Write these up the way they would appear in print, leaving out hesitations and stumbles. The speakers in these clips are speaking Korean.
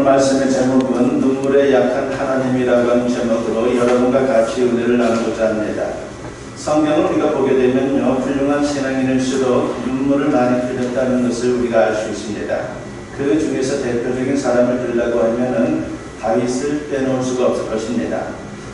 오늘 말씀의 제목은 눈물에 약한 하나님이라고 하는 제목으로 여러분과 같이 은혜를 나누고자 합니다. 성경을 우리가 보게 되면요, 훌륭한 신앙인일수록 눈물을 많이 흘렸다는 것을 우리가 알 수 있습니다. 그 중에서 대표적인 사람을 들라고 하면은 다윗을 빼놓을 수가 없을 것입니다.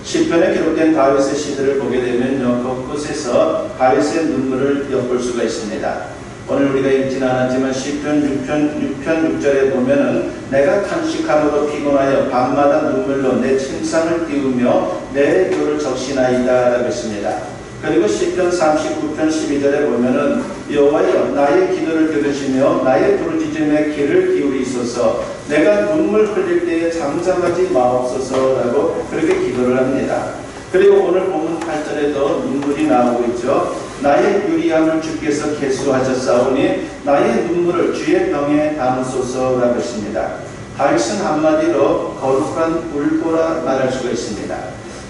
시편에 기록된 다윗의 시들을 보게 되면요, 곳곳에서 다윗의 눈물을 엿볼 수가 있습니다. 오늘 우리가 읽지는 않았지만 시편 6편 6절에 보면은 내가 탄식함으로 피곤하여 밤마다 눈물로 내 침상을 띄우며 내 혀를 적시나이다 라고 했습니다. 그리고 시편 39편 12절에 보면은 여호와여 나의 기도를 들으시며 나의 부르짖음에 귀를 기울이소서 내가 눈물 흘릴 때에 잠잠하지 마옵소서라고 그렇게 기도를 합니다. 그리고 오늘 본문 8절에도 눈물이 나오고 있죠. 나의 유리함을 주께서 계수하셨사오니 나의 눈물을 주의 병에 담으소서라고 했습니다. 다윗은 한마디로 거룩한 울보라 말할 수가 있습니다.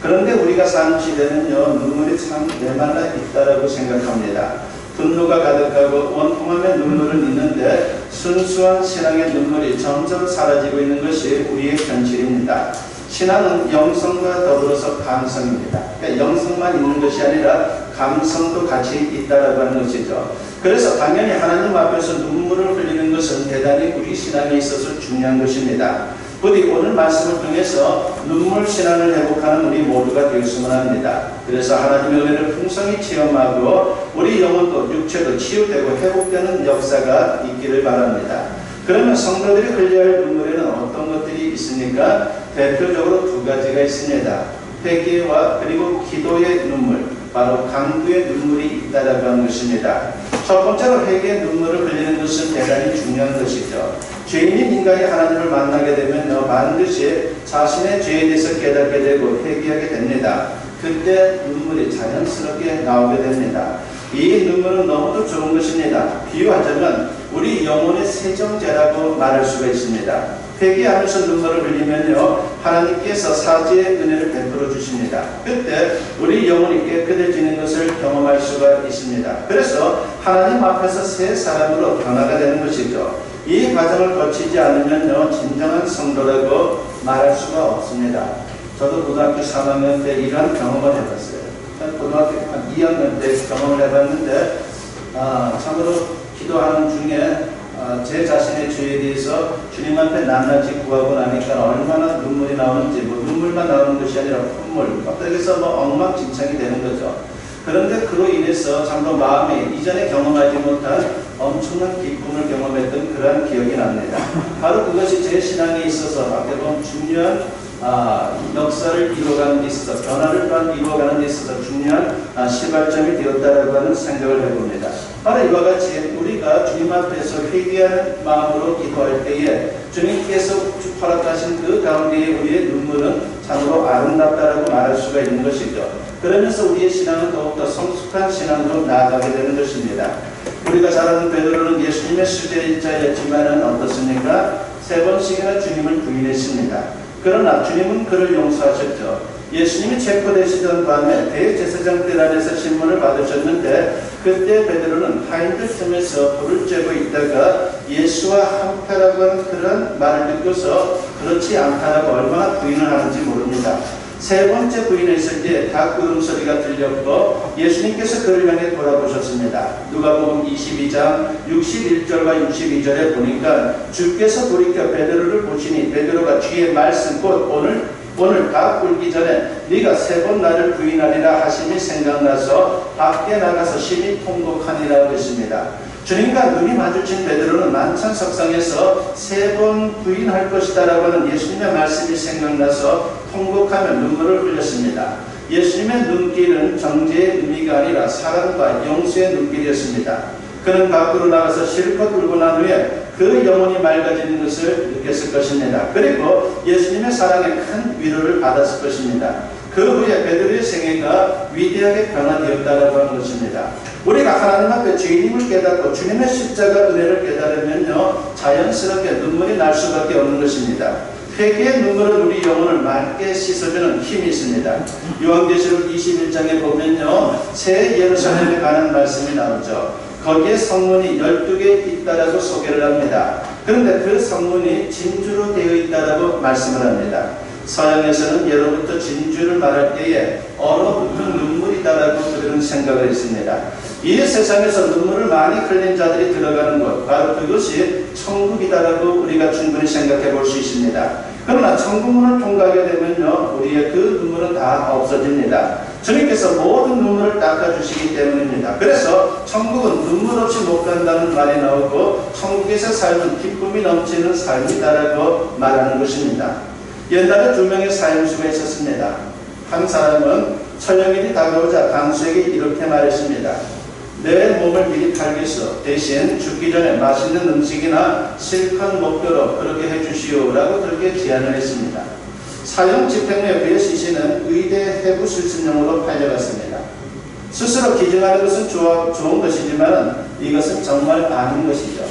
그런데 우리가 사는 시대는요, 눈물이 참 메말라 있다라고 생각합니다. 분노가 가득하고 원통함의 눈물은 있는데 순수한 신앙의 눈물이 점점 사라지고 있는 것이 우리의 현실입니다. 신앙은 영성과 더불어서 감성입니다. 그러니까 영성만 있는 것이 아니라 감성도 같이 있다라고 하는 것이죠. 그래서 당연히 하나님 앞에서 눈물을 흘리는 것은 대단히 우리 신앙에 있어서 중요한 것입니다. 부디 오늘 말씀을 통해서 눈물 신앙을 회복하는 우리 모두가 되었으면 합니다. 그래서 하나님의 은혜를 풍성히 체험하고 우리 영혼도 육체도 치유되고 회복되는 역사가 있기를 바랍니다. 그러면 성도들이 흘려야 할 눈물에는 어떤 것들이 있습니까? 대표적으로 두 가지가 있습니다. 회개와 그리고 기도의 눈물, 바로 강구의 눈물이 있다라고 하는 것입니다. 첫 번째로 회개의 눈물을 흘리는 것은 대단히 중요한 것이죠. 죄인인 인간이 하나님을 만나게 되면 반드시 자신의 죄에 대해서 깨닫게 되고 회개하게 됩니다. 그때 눈물이 자연스럽게 나오게 됩니다. 이 눈물은 너무도 좋은 것입니다. 비유하자면 우리 영혼의 세정제라고 말할 수가 있습니다. 회개하면서 눈물을 흘리면요, 하나님께서 사죄의 은혜를 베풀어 주십니다. 그때 우리 영혼이 깨끗해지는 것을 경험할 수가 있습니다. 그래서 하나님 앞에서 새 사람으로 변화가 되는 것이죠. 이 과정을 거치지 않으면요, 진정한 성도라고 말할 수가 없습니다. 저도 고등학교 3학년 때 이러한 경험을 해봤어요. 고등학교 한 2학년 때 경험을 해봤는데 참으로 기도하는 중에 제 자신의 죄에 대해서 주님한테 낱낱이 구하고 나니까 얼마나 눈물이 나오는지, 눈물만 나오는 것이 아니라 콧물, 갑자기서 엉망진창이 되는 거죠. 그런데 그로 인해서 참으로 마음에 이전에 경험하지 못한 엄청난 기쁨을 경험했던 그러한 기억이 납니다. 바로 그것이 제 신앙에 있어서 어떻게 보면 중요한 역사를 이루어가는 데 있어서, 변화를 또한 이루어가는 데 있어서 중요한 시발점이 되었다라고 하는 생각을 해봅니다. 바로 이와 같이 우리가 주님 앞에서 회개하는 마음으로 기도할 때에 주님께서 허락하신 그 가운데에 우리의 눈물은 참으로 아름답다라고 말할 수가 있는 것이죠. 그러면서 우리의 신앙은 더욱더 성숙한 신앙으로 나아가게 되는 것입니다. 우리가 잘 아는 베드로는 예수님의 수제자였지만은 어떻습니까? 3번씩이나 주님을 부인했습니다. 그러나 주님은 그를 용서하셨죠. 예수님이 체포되시던 밤에 대제사장 뜰 안에서 신문을 받으셨는데 그때 베드로는 하인들 틈에서 불을 쬐고 있다가 예수와 한패라고 하는 그런 말을 듣고서 그렇지 않다라고 얼마나 부인을 하는지 모릅니다. 3번째 부인했을 때 닭 울음소리가 들렸고 예수님께서 그를 향해 돌아보셨습니다. 누가복음 22장 61절과 62절에 보니까 주께서 돌이켜 베드로를 보시니 베드로가 주의 말씀 곧 오늘 닭 울기 전에 네가 3번 나를 부인하리라 하심이 생각나서 밖에 나가서 심히 통곡하니라고 했습니다. 주님과 눈이 마주친 베드로는 만찬석상에서 3번 부인할 것이다 라고 하는 예수님의 말씀이 생각나서 통곡하며 눈물을 흘렸습니다. 예수님의 눈길은 정죄의 의미가 아니라 사랑과 용서의 눈길이었습니다. 그는 밖으로 나가서 실컷 울고 난 후에 그 영혼이 맑아지는 것을 느꼈을 것입니다. 그리고 예수님의 사랑에 큰 위로를 받았을 것입니다. 그 후에 베드로의 생애가 위대하게 변화되었다라고 하는 것입니다. 우리가 하나님 앞에 죄인임을 깨닫고 주님의 십자가 은혜를 깨달으면요, 자연스럽게 눈물이 날 수밖에 없는 것입니다. 회개의 눈물은 우리 영혼을 맑게 씻어주는 힘이 있습니다. 요한계시록 21장에 보면요, 새 예루살렘에 관한 말씀이 나오죠. 거기에 성문이 12개 있다라고 소개를 합니다. 그런데 그 성문이 진주로 되어 있다라고 말씀을 합니다. 서양에서는 예로부터 진주를 말할 때에 얼어붙은 눈물이다라고 그런 생각을 했습니다. 이 세상에서 눈물을 많이 흘린 자들이 들어가는 곳, 바로 그것이 천국이다라고 우리가 충분히 생각해 볼 수 있습니다. 그러나 천국문을 통과하게 되면요, 우리의 그 눈물은 다 없어집니다. 주님께서 모든 눈물을 닦아주시기 때문입니다. 그래서 천국은 눈물 없이 못 간다는 말이 나오고 천국에서 삶은 기쁨이 넘치는 삶이다라고 말하는 것입니다. 옛날에 두 명의 사형수가 있었습니다. 한 사람은 천령일이 다가오자 간수에게 이렇게 말했습니다. 내 몸을 미리 팔겠어. 대신 죽기 전에 맛있는 음식이나 실컷 먹도록 그렇게 해주시오라고 그렇게 제안을 했습니다. 사형 집행 후에 그의 시신은 의대 해부 실습용으로 팔려갔습니다. 스스로 기증하는 것은 좋은 것이지만 이것은 정말 아닌 것이죠.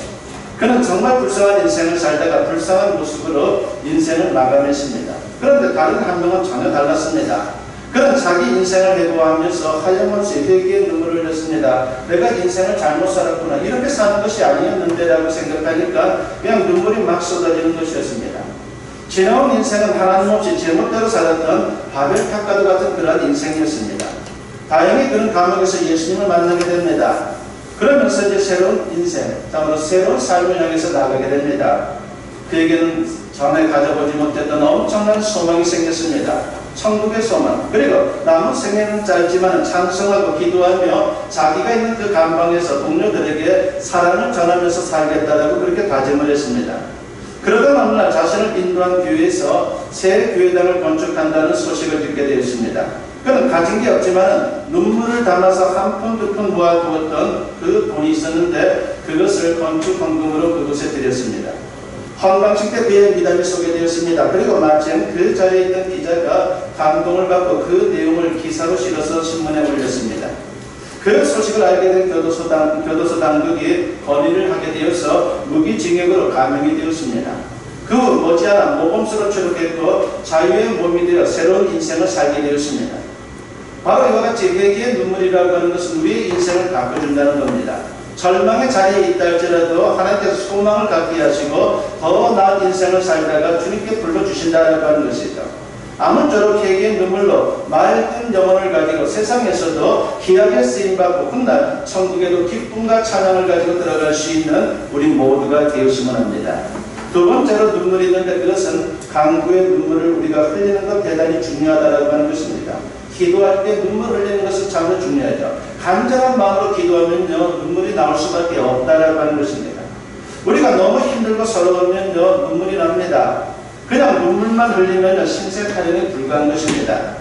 그는 정말 불쌍한 인생을 살다가 불쌍한 모습으로 인생을 마감했습니다. 그런데 다른 한 명은 전혀 달랐습니다. 그는 자기 인생을 회고하면서 하염없이 회개의 눈물을 흘렸습니다. 내가 인생을 잘못 살았구나. 이렇게 사는 것이 아니었는데 라고 생각하니까 그냥 눈물이 막 쏟아지는 것이었습니다. 지나온 인생은 하나님 없이 제멋대로 살았던 바벨 탑과도 같은 그러한 인생이었습니다. 다행히 그는 감옥에서 예수님을 만나게 됩니다. 그러면서 이제 새로운 인생, 새로운 삶을 향해서 나가게 됩니다. 그에게는 전에 가져보지 못했던 엄청난 소망이 생겼습니다. 천국의 소망. 그리고 남은 생애는 짧지만 찬송하고 기도하며 자기가 있는 그 감방에서 동료들에게 사랑을 전하면서 살겠다라고 그렇게 다짐을 했습니다. 그러던 어느 날 자신을 인도한 교회에서 새 교회당을 건축한다는 소식을 듣게 되었습니다. 그는 가진 게 없지만 눈물을 담아서 한 푼 두 푼 모아두었던 그 돈이 있었는데 그것을 건축 헌금으로 그곳에 드렸습니다. 헌방식 때 그의 미담이 소개되었습니다. 그리고 마침 그 자리에 있던 기자가 감동을 받고 그 내용을 기사로 실어서 신문에 올렸습니다. 그 소식을 알게 된 교도소 당국이 건의를 하게 되어서 무기징역으로 감형이 되었습니다. 그 후 머지않아 모범수로 취록했고 자유의 몸이 되어 새로운 인생을 살게 되었습니다. 바로 이와 같이 회개의 눈물이라고 하는 것은 우리의 인생을 바꿔준다는 겁니다. 절망의 자리에 있다 할지라도 하나님께서 소망을 갖게 하시고 더 나은 인생을 살다가 주님께 불러주신다라고 하는 것이죠. 아무쪼록 회개의 눈물로 맑은 영혼을 가지고 세상에서도 귀하게 쓰임받고 훗날 천국에도 기쁨과 찬양을 가지고 들어갈 수 있는 우리 모두가 되었으면 합니다. 두 번째로 눈물이 있는데 그것은 간구의 눈물을 우리가 흘리는 것 대단히 중요하다고 하는 것입니다. 기도할 때 눈물 흘리는 것은 참 중요하죠. 간절한 마음으로 기도하면요 눈물이 나올 수밖에 없다라고 하는 것입니다. 우리가 너무 힘들고 서러우면요 눈물이 납니다. 그냥 눈물만 흘리면 신세타령에 불과한 것입니다.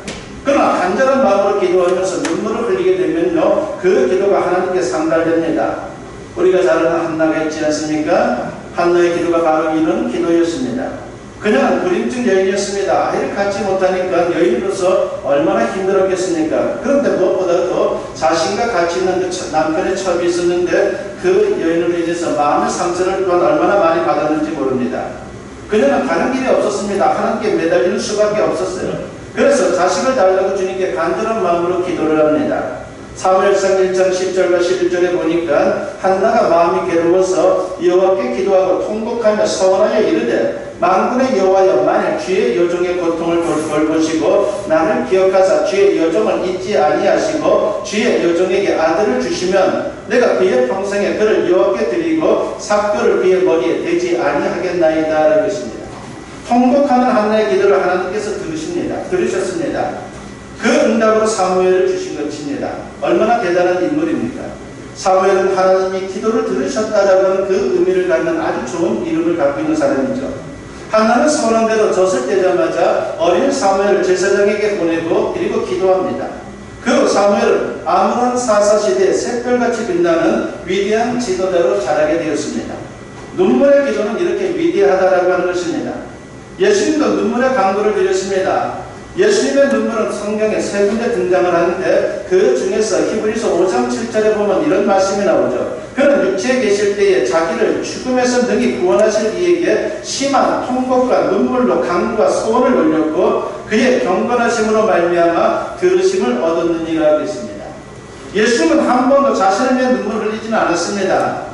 그러나 간절한 마음으로 기도하면서 눈물을 흘리게 되면요 그 기도가 하나님께 상달됩니다. 우리가 잘 아는 한나가 있지 않습니까? 한나의 기도가 바로 이런 기도였습니다. 그녀는 불임증 여인이었습니다. 아이를 갖지 못하니까 여인으로서 얼마나 힘들었겠습니까? 그런데 무엇보다도 자신과 같이 있는 그 남편의 첩이 있었는데 그 여인으로 인해서 마음의 상처를 또한 얼마나 많이 받았는지 모릅니다. 그녀는 가는 길이 없었습니다. 하나님께 매달리는 수밖에 없었어요. 그래서 자식을 달라고 주님께 간절한 마음으로 기도를 합니다. 사무엘상 1장 10절과 11절에 보니까 한나가 마음이 괴로워서 여호와께 기도하고 통곡하며 서원하여 이르되 만군의 여호와여 만일 주의 여종의 고통을 돌보시고 나를 기억하사 주의 여종을 잊지 아니하시고 주의 여종에게 아들을 주시면 내가 그의 평생에 그를 여호와께 드리고 삭도를 그의 머리에 대지 아니하겠나이다 라고 했습니다. 통곡하는 한나의 기도를 하나님께서 들으셨습니다. 그 응답으로 사무엘을 주신 것입니다. 얼마나 대단한 인물입니까? 사무엘은 하나님이 기도를 들으셨다라고 하는 그 의미를 갖는 아주 좋은 이름을 갖고 있는 사람이죠. 한나는 선한 대로 젖을 떼자마자 어린 사무엘을 제사장에게 보내고 그리고 기도합니다. 그 사무엘은 아므론 사사시대에 샛별같이 빛나는 위대한 지도자로 자라게 되었습니다. 눈물의 기도는 이렇게 위대하다라고 하는 것입니다. 예수님도 눈물의 강구를 드렸습니다. 예수님의 눈물은 성경에 세 군데 등장을 하는데 그 중에서 히브리서 5장 7절에 보면 이런 말씀이 나오죠. 그는 육체에 계실 때에 자기를 죽음에서 능히 구원하실 이에게 심한 통곡과 눈물로 간구와 소원을 올렸고 그의 경건하심으로 말미암아 들으심을 얻었느니라 하고 있습니다. 예수님은 한 번도 자신을 위해 눈물을 흘리지는 않았습니다.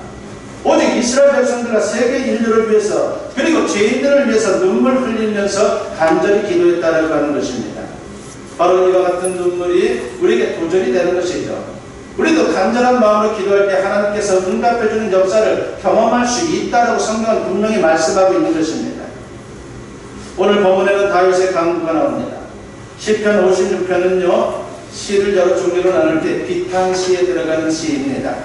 오직 이스라엘 백성들과 세계 인류를 위해서 그리고 죄인들을 위해서 눈물 흘리면서 간절히 기도했다라고 하는 것입니다. 바로 이와 같은 눈물이 우리에게 도전이 되는 것이죠. 우리도 간절한 마음으로 기도할 때 하나님께서 응답해주는 역사를 경험할 수 있다라고 성경은 분명히 말씀하고 있는 것입니다. 오늘 본문에는 다윗의 강구가 나옵니다. 시편 56편은요 시를 여러 종류로 나눌 때 비탄시에 들어가는 시입니다.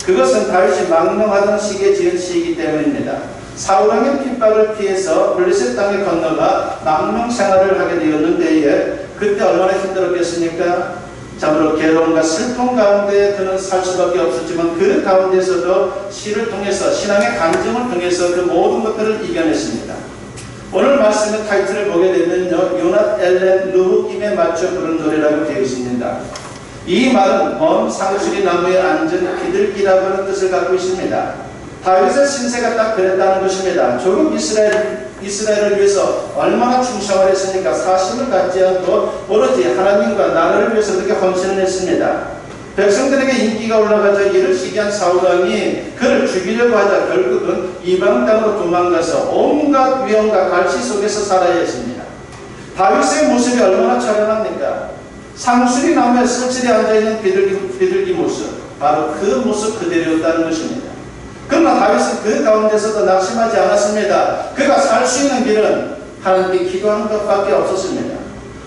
그것은 다윗이 망명하던 시기에 지은 시이기 때문입니다. 사울왕의 핍박을 피해서 블레셋 땅에 건너가 망명 생활을 하게 되었는데 그때 얼마나 힘들었겠습니까? 참으로 괴로움과 슬픔 가운데 그는 살 수밖에 없었지만 그 가운데서도 시를 통해서 신앙의 간증을 통해서 그 모든 것들을 이겨냈습니다. 오늘 말씀의 타이틀을 보게 되면요 요낫 엘렌 루흐김에 맞춰 부른 노래라고 되어 있습니다. 이 말은 먼 상수리 나무에 앉은 비둘기라고 하는 뜻을 갖고 있습니다. 다윗의 신세가 딱 그랬다는 것입니다. 조국 이스라엘을 위해서 얼마나 충성을 했으니까 사심을 갖지 않고 오로지 하나님과 나라를 위해서 그렇게 헌신을 했습니다. 백성들에게 인기가 올라가자 이를 시기한 사울왕이 그를 죽이려고 하자 결국은 이방 땅으로 도망가서 온갖 위험과 갈시 속에서 살아야 했습니다. 다윗의 모습이 얼마나 찬란합니까? 상수리 나무에 쓸쓸히 앉아있는 비둘기 모습, 바로 그 모습 그대로였다는 것입니다. 그러나 다윗은 그 가운데서도 낙심하지 않았습니다. 그가 살 수 있는 길은 하나님께 기도하는 것밖에 없었습니다.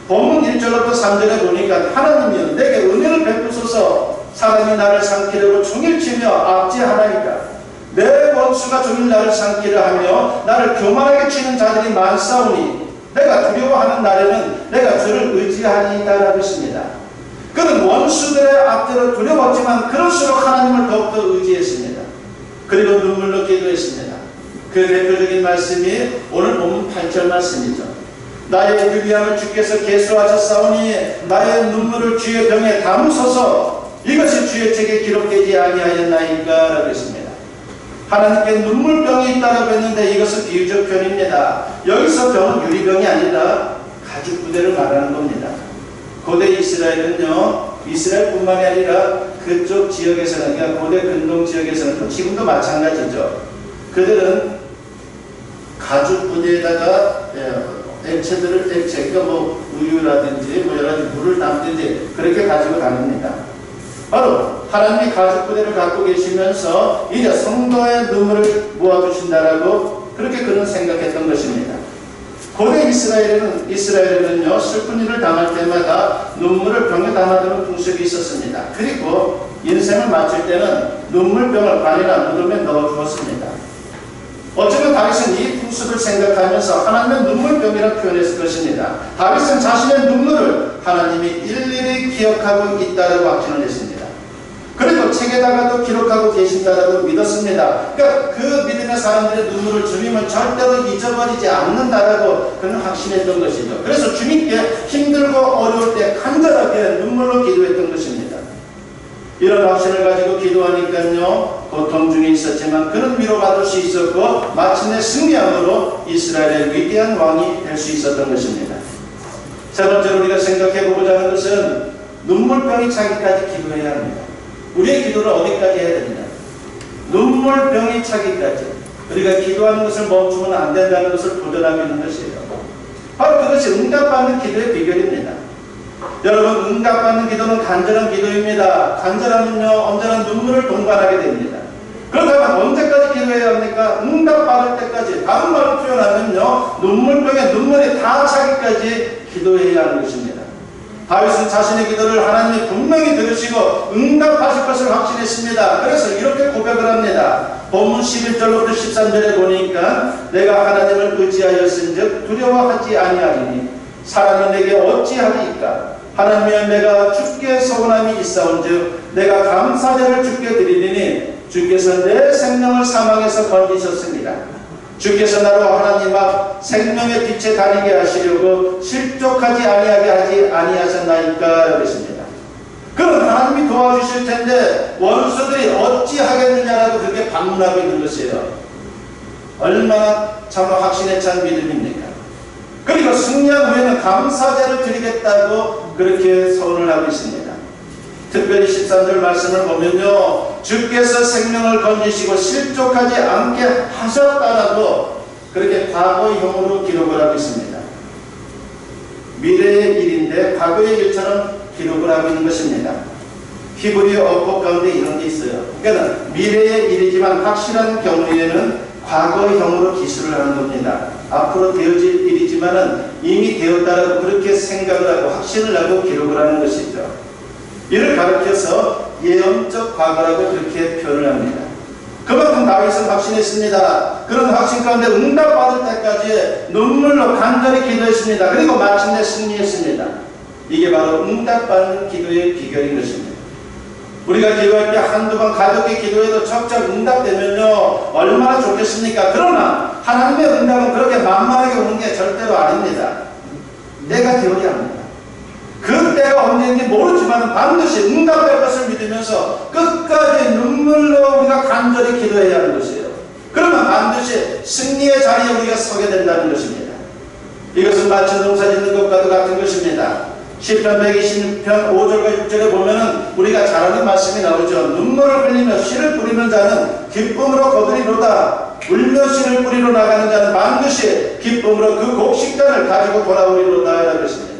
본문 1절부터 3절에 보니까 하나님이여 내게 은혜를 베푸소서 사람이 나를 삼키려고 종일 치며 압제하나이까 내 원수가 종일 나를 삼키려 하며 나를 교만하게 치는 자들이 많사오니 내가 두려워하는 날에는 내가 주를 의지하리이다라고 했습니다. 그는 원수들의 앞대로 두려웠지만 그럴수록 하나님을 더욱더 의지했습니다. 그리고 눈물로 기도했습니다. 그 대표적인 말씀이 오늘 본문 8절 말씀이죠. 나의 유리함을 주께서 계수하셨사오니 나의 눈물을 주의 병에 담으소서 이것이 주의 책에 기록되지 아니하였나이까 라고 했습니다. 하나님께 눈물병이 있다고 했는데 이것은 비유적 표현입니다. 여기서 병은 유리병이 아니라 가죽 부대를 말하는 겁니다. 고대 이스라엘은요 이스라엘뿐만이 아니라 그쪽 지역에서는 그러니까 고대 근동 지역에서는 지금도 마찬가지죠. 그들은 가죽 부대에다가 액체, 그러니까 뭐 우유라든지 뭐 여러 가지 물을 담든지 그렇게 가지고 다닙니다. 바로 하나님이 가죽 부대를 갖고 계시면서 이제 성도의 눈물을 모아주신다라고 그렇게 그는 생각했던 것입니다. 고대 이스라엘에는요 슬픈 일을 당할 때마다 눈물을 병에 담아두는 풍습이 있었습니다. 그리고 인생을 마칠 때는 눈물병을 관이나 무덤에 넣어주었습니다. 어쩌면 다윗은 이 풍습을 생각하면서 하나님의 눈물병이라고 표현했을 것입니다. 다윗은 자신의 눈물을 하나님이 일일이 기억하고 있다라고 확신을 했습니다. 그리고 책에다가도 기록하고 계신다라고 믿었습니다. 그러니까 그 믿음의 사람들의 눈물을 주님은 절대로 잊어버리지 않는다라고 그는 확신했던 것이죠. 그래서 주님께 힘들고 어려울 때 간절하게 눈물로 기도했던 것입니다. 이런 확신을 가지고 기도하니까요 고통 중에 있었지만 그는 위로받을 수 있었고 마침내 승리함으로 이스라엘의 위대한 왕이 될 수 있었던 것입니다. 세 번째로 우리가 생각해보고자 하는 것은 눈물병이 차기까지 기도해야 합니다. 우리의 기도를 어디까지 해야 됩니다. 눈물병이 차기까지 우리가 기도하는 것을 멈추면 안 된다는 것을 도전하고 있는 것이에요. 바로 그것이 응답받는 기도의 비결입니다. 여러분 응답받는 기도는 간절한 기도입니다. 간절하면요 언제나 눈물을 동반하게 됩니다. 그렇다면 언제까지 기도해야 합니까? 응답받을 때까지. 다른 말로 표현하면요 눈물병에 눈물이 다 차기까지 기도해야 하는 것입니다. 다윗은 자신의 기도를 하나님이 분명히 들으시고 응답하실 것을 확신했습니다. 그래서 이렇게 고백을 합니다. 본문 11절부터 13절에 보니까 내가 하나님을 의지하였은즉 두려워하지 아니하리니 사람이 내게 어찌하리이까 하나님이여 내가 주께 서운함이 있사온즉 내가 감사제를 주께 드리리니 주께서 내 생명을 사망에서 건지셨습니다. 주께서 나로 하나님 앞 생명의 빛에 다니게 하시려고 실족하지 아니하게 하지 아니하셨나이까 그랬습니다. 그럼 하나님이 도와주실 텐데 원수들이 어찌하겠느냐라고 그렇게 반문하고 있는 것이에요. 얼마나 참으로 확신에 찬 믿음입니까? 그리고 승리한 후에는 감사제를 드리겠다고 그렇게 서원을 하고 있습니다. 특별히 13절 말씀을 보면요, 주께서 생명을 건지시고 실족하지 않게 하셨다라고 그렇게 과거형으로 기록을 하고 있습니다. 미래의 일인데 과거의 일처럼 기록을 하고 있는 것입니다. 히브리 어법 가운데 이런 게 있어요. 그러니까 미래의 일이지만 확실한 경우에는 과거형으로 기술을 하는 겁니다. 앞으로 되어질 일이지만은 이미 되었다라고 그렇게 생각을 하고 확신을 하고 기록을 하는 것이죠. 이를 가르쳐서 예언적 과거라고 그렇게 표현을 합니다. 그만큼 다윗은 확신했습니다. 그런 확신 가운데 응답받을 때까지 눈물로 간절히 기도했습니다. 그리고 마침내 승리했습니다. 이게 바로 응답받는 기도의 비결인 것입니다. 우리가 기도할 때 한두 번 가볍게 기도해도 적적 응답되면요 얼마나 좋겠습니까? 그러나 하나님의 응답은 그렇게 만만하게 오는 게 절대로 아닙니다. 때가 되어야 합니다. 그 때가 언제인지 모르지만 반드시 응답될 것을 믿으면서 끝까지 눈물로 우리가 간절히 기도해야 하는 것이에요. 그러면 반드시 승리의 자리에 우리가 서게 된다는 것입니다. 이것은 마치 농사 짓는 것과도 같은 것입니다. 시편 120편 5절과 6절에 보면은 우리가 잘 아는 말씀이 나오죠. 눈물을 흘리며 씨를 뿌리는 자는 기쁨으로 거두리로다. 울며 씨를 뿌리러 나가는 자는 반드시 기쁨으로 그 곡식단을 가지고 돌아오리로다 라고 했습니다.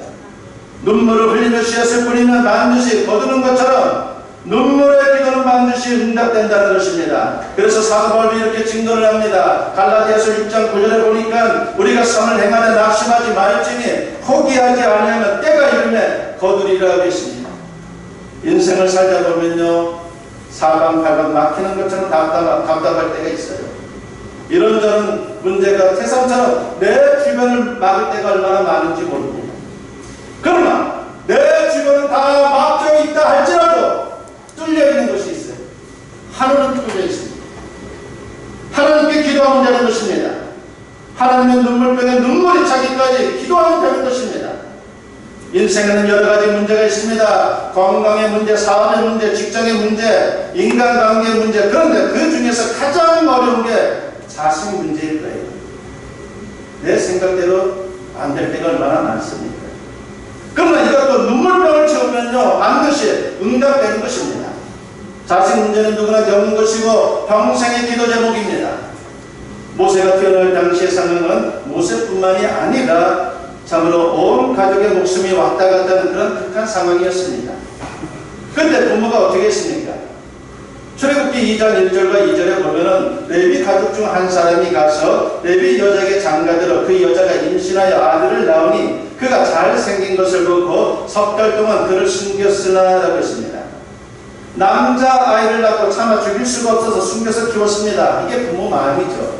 눈물을 흘리며 씨앗을 뿌리면 반드시 거두는 것처럼 눈물의 기도는 반드시 응답된다는 것입니다. 그래서 사도 바울이 이렇게 증거를 합니다. 갈라디아서 6장 9절에 보니까 우리가 선을 행하되 낙심하지 말지니 포기하지 아니하면 때가 이르매 거두리라 했습니다. 인생을 살다 보면요 사방팔방 막히는 것처럼 답답할 때가 있어요. 이런저런 문제가 태산처럼 내 주변을 막을 때가 얼마나 많은지 모릅니다. 그러나 내 주변은 다 막혀 있다 할지라도 뚫려 있는 것이 있어요. 하늘은 뚫려 있습니다. 하나님께 기도하면 되는 것입니다. 하나님의 눈물병에 눈물이 차기까지 기도하면 되는 것입니다. 인생에는 여러 가지 문제가 있습니다. 건강의 문제, 사업의 문제, 직장의 문제, 인간관계의 문제. 그런데 그 중에서 가장 어려운 게 자식 문제일 거예요. 내 생각대로 안 될 때가 얼마나 많습니까? 그러나 이것도 눈물병을 채우면요 반드시 응답되는 것입니다. 자식 문제는 누구나 겪는 것이고 평생의 기도 제목입니다. 모세가 태어날 당시의 상황은 모세뿐만이 아니라 참으로 온 가족의 목숨이 왔다 갔다 하는 그런 극한 상황이었습니다. 그런데 부모가 어떻게 했습니까? 출애굽기 2장 1절과 2절에 보면은 레위 가족 중 한 사람이 가서 레위 여자에게 장가들어 그 여자가 임신하여 아들을 낳으니 그가 잘생긴 것을 보고 석 달 동안 그를 숨겼으나 라고 했습니다. 남자 아이를 낳고 차마 죽일 수가 없어서 숨겨서 키웠습니다. 이게 부모 마음이죠.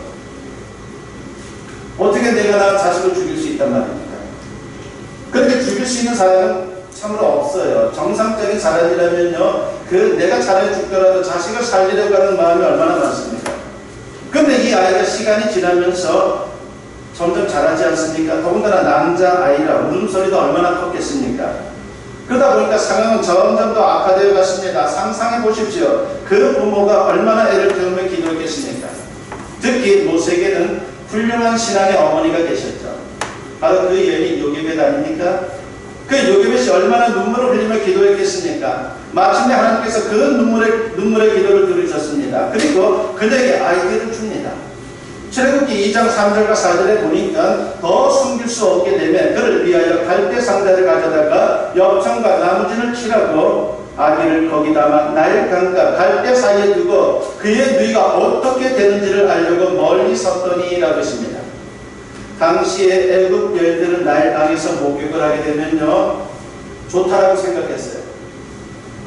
어떻게 내가 나 자식을 죽일 수 있단 말입니까? 그렇게 죽일 수 있는 사람은 참으로 없어요. 정상적인 사람이라면요 그 내가 차라리 죽더라도 자식을 살리려고 하는 마음이 얼마나 많습니까? 근데 이 아이가 시간이 지나면서 점점 자라지 않습니까? 더군다나 남자아이라 울음소리도 얼마나 컸겠습니까? 그러다 보니까 상황은 점점 더 악화되어 갔습니다. 상상해 보십시오. 그 부모가 얼마나 애를 태우며 기도했겠습니까? 특히 모세에게는 훌륭한 신앙의 어머니가 계셨죠. 바로 그 여인이 요게벳 아닙니까? 그 요게벳이 얼마나 눈물을 흘리며 기도했겠습니까? 마침내 하나님께서 그 눈물의 기도를 들으셨습니다. 그리고 그에게 아이들을 줍니다. 출애굽기 2장 3절과 4절에 보니까 더 숨길 수 없게 되면 그를 위하여 갈대 상자를 가져다가 엽청과 나무진을 칠하고 아기를 거기 담아 나일강과 갈대 사이에 두고 그의 누이가 어떻게 되는지를 알려고 멀리 섰더니 라고 했습니다. 당시에 애굽 여인들은 나일강에서 목욕을 하게 되면요 좋다라고 생각했어요.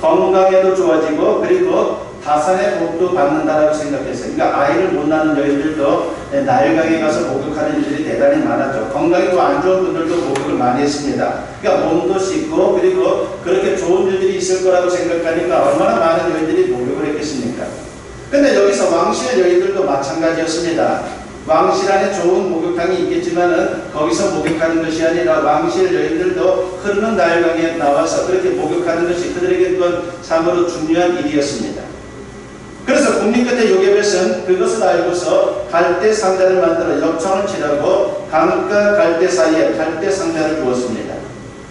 건강에도 좋아지고 그리고 다산의 복도 받는다라고 생각했어요. 그러니까 아이를 못 낳는 여인들도 나일강에 가서 목욕하는 일들이 대단히 많았죠. 건강이 또 안 좋은 분들도 목욕을 많이 했습니다. 그러니까 몸도 씻고 그리고 그렇게 좋은 일들이 있을 거라고 생각하니까 얼마나 많은 여인들이 목욕을 했겠습니까? 근데 여기서 왕실 여인들도 마찬가지였습니다. 왕실 안에 좋은 목욕탕이 있겠지만은 거기서 목욕하는 것이 아니라 왕실 여인들도 흐르는 나일강에 나와서 그렇게 목욕하는 것이 그들에게 또한 참으로 중요한 일이었습니다. 그래서 국민 끝에 요게벳은 그것을 알고서 갈대 상자를 만들어 엽청을 칠하고 강과 갈대 사이에 갈대 상자를 두었습니다.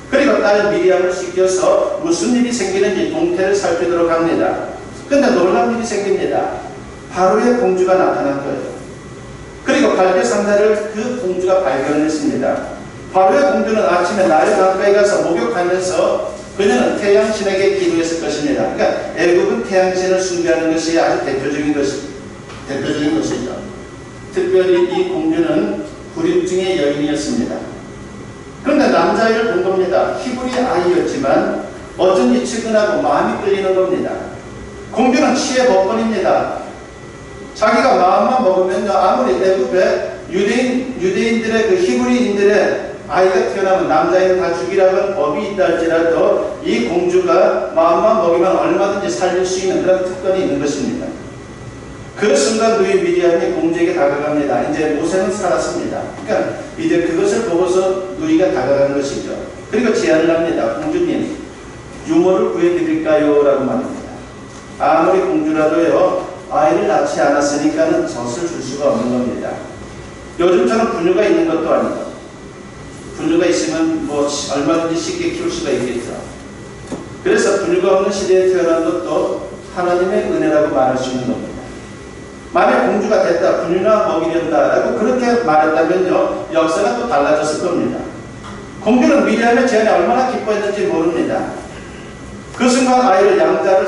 그리고 딸 미리암을 시켜서 무슨 일이 생기는지 동태를 살피도록 합니다. 근데 놀라운 일이 생깁니다. 바로의 공주가 나타난 거예요. 그리고 갈대 상자를 그 공주가 발견했습니다. 바로의 공주는 아침에 나일 가까이 가서 목욕하면서 그녀는 태양신에게 기도했을 것입니다. 그러니까 애국은 태양신을 숭배하는 것이 아주 대표적인 것이죠. 특별히 이 공주는 불임증의 여인이었습니다. 그런데 남자아이를 본 겁니다. 히브리 아이였지만 어쩐지 측은하고 마음이 끌리는 겁니다. 공주는 치의 법권입니다. 자기가 마음만 먹으면요, 아무리 애굽에 유대인들의 그 히브리인들의 아이가 태어나면 남자애는 다 죽이라고 하는 법이 있다 할지라도 이 공주가 마음만 먹이면 얼마든지 살릴 수 있는 그런 특권이 있는 것입니다. 그 순간 누이 미리암이 공주에게 다가갑니다. 이제 모세는 살았습니다. 그러니까 이제 그것을 보고서 누이가 다가간 것이죠. 그리고 제안을 합니다. 공주님, 유모를 구해드릴까요? 라고 말합니다. 아무리 공주라도요, 아이를 낳지 않았으니까는 젖을 줄 수가 없는 겁니다. 요즘처럼 분유가 있는 것도 아니고, 분유가 있으면 뭐 얼마든지 쉽게 키울 수가 있겠죠. 그래서 분유가 없는 시대에 태어난 것도 하나님의 은혜라고 말할 수 있는 겁니다. 만약 공주가 됐다, 분유나 먹이련다라고 그렇게 말했다면요, 역사가 또 달라졌을 겁니다. 공주는 미리암의 제안에 얼마나 기뻐했는지 모릅니다. 그 순간 아이를 양자로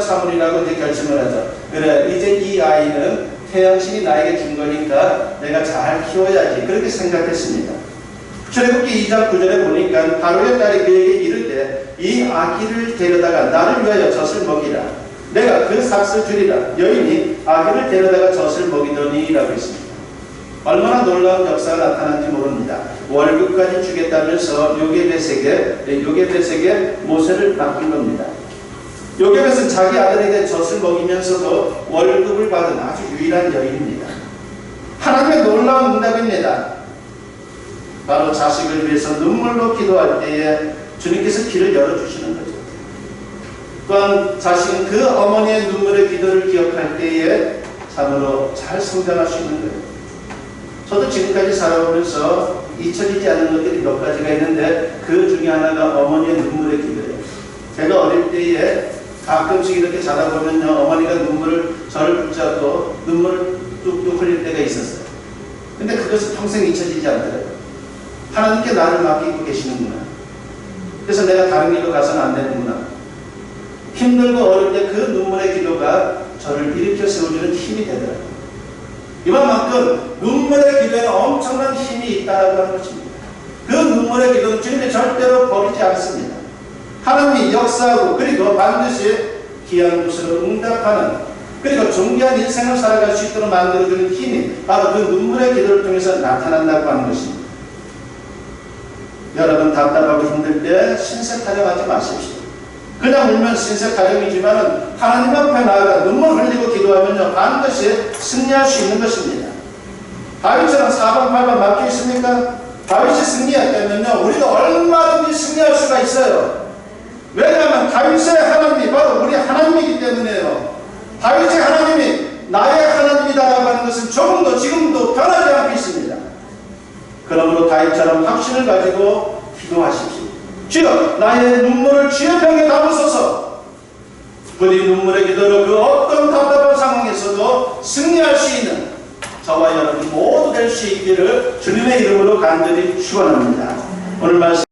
삼으리라고 이제 결심을 하죠. 그래, 이제 이 아이는 태양신이 나에게 준 거니까 내가 잘 키워야지, 그렇게 생각했습니다. 출애굽기 2장 9절에 보니까 바로의 딸이 그에게 이르되 이 아기를 데려다가 나를 위하여 젖을 먹이라. 내가 그 삭을 주리라. 여인이 아기를 데려다가 젖을 먹이더니 라고 했습니다. 얼마나 놀라운 역사가 나타난지 모릅니다. 월급까지 주겠다면서 요게벳에게 모세를 맡긴 겁니다. 요게벳은 자기 아들에게 젖을 먹이면서도 월급을 받은 아주 유일한 여인입니다. 하나님의 놀라운 응답입니다. 바로 자식을 위해서 눈물로 기도할 때에 주님께서 길을 열어주시는 거죠. 또한 자식은 그 어머니의 눈물의 기도를 기억할 때에 참으로 잘 성장할 수 있는 거예요. 저도 지금까지 살아오면서 잊혀지지 않는 것들이 몇 가지가 있는데 그 중에 하나가 어머니의 눈물의 기도예요. 제가 어릴 때에 가끔씩 이렇게 자다 보면요, 어머니가 저를 붙잡고 눈물을 뚝뚝 흘릴 때가 있었어요. 근데 그것은 평생 잊혀지지 않더라고요. 하나님께 나를 맡기고 계시는구나. 그래서 내가 다른 길로 가서는 안 되는구나. 힘들고 어릴 때 그 눈물의 기도가 저를 일으켜 세워주는 힘이 되더라고요. 이만큼 눈물의 기도에는 엄청난 힘이 있다고 하는 것입니다. 그 눈물의 기도는 주님이 절대로 버리지 않습니다. 하나님이 역사하고 그리고 반드시 귀한 것으로 응답하는, 그리고 존귀한 인생을 살아갈 수 있도록 만들어주는 힘이 바로 그 눈물의 기도를 통해서 나타난다고 하는 것입니다. 여러분, 답답하고 힘들 때 신세 타령하지 마십시오. 그냥 울면 신세 타령이지만 하나님 앞에 나아가 눈물 흘리고 기도하면요, 반드시 승리할 수 있는 것입니다. 다윗처럼 4번 8번 막혀 있습니까? 다윗이 승리했다면요, 우리도 얼마든지 승리할 수가 있어요. 왜냐하면 다윗의 하나님이 바로 우리 하나님이기 때문에요. 다윗의 하나님이 나의 하나님이다라고 하는 것은 조금도 지금도 변하지 않고 있습니다. 그러므로 다윗처럼 확신을 가지고 기도하십시오. 주여, 나의 눈물을 주의 병에 담으소서. 부디 눈물의 기도로 그 어떤 답답한 상황에서도 승리할 수 있는 저와 여러분 모두 될 수 있기를 주님의 이름으로 간절히 축원합니다. 오늘 말씀